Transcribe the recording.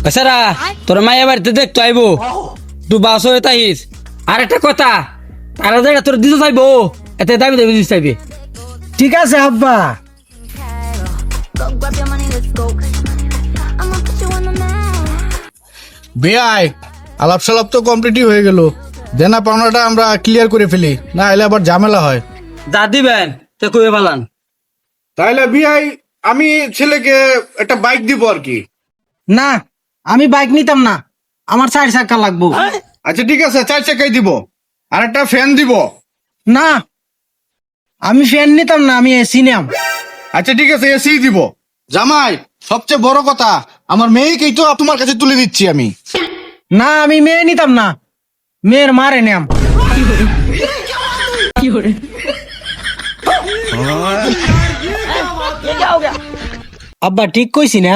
বেচারা তোর মায়ের বাড়িতে দেখতো আইবো তুই বাস হয়ে তাইস। আর একটা কথা, তারা যেটা তোর দিতে চাইবো এতে দাবি দাবি দিতে চাইবে। ঠিক আছে আব্বা। Go grab your money, let's go. I'ma put you on the map. বেআই আলাপ সালাপ তো কমপ্লিটই হয়ে গেল, দেনা পাওনাটা আমরা ক্লিয়ার করে ফেলি, না এলে আবার ঝামেলা হয়। যা দিবেন তে কইবে পালান। তাইলে বিআই আমি ছেলেকে একটা বাইক দিব আর কি। না, আমি বাইক নিতাম না, আমার 4 চাকা লাগবো। আচ্ছা ঠিক আছে, 4 চাকাই দিব, আর একটা ফ্যান দিব। না, আমি ফ্যান নিতাম না, আমি এসি নিয়াম। আচ্ছা ঠিক আছে, এসি দিব। জামাই সবচেয়ে বড় কথা, আমার মেয়েকেই তো তোমার কাছে তুলে দিচ্ছি আমি। না, আমি মেয়ে নিতাম না, মেয়ের মারে নিয়াম। আব্বা ঠিক কইছি না?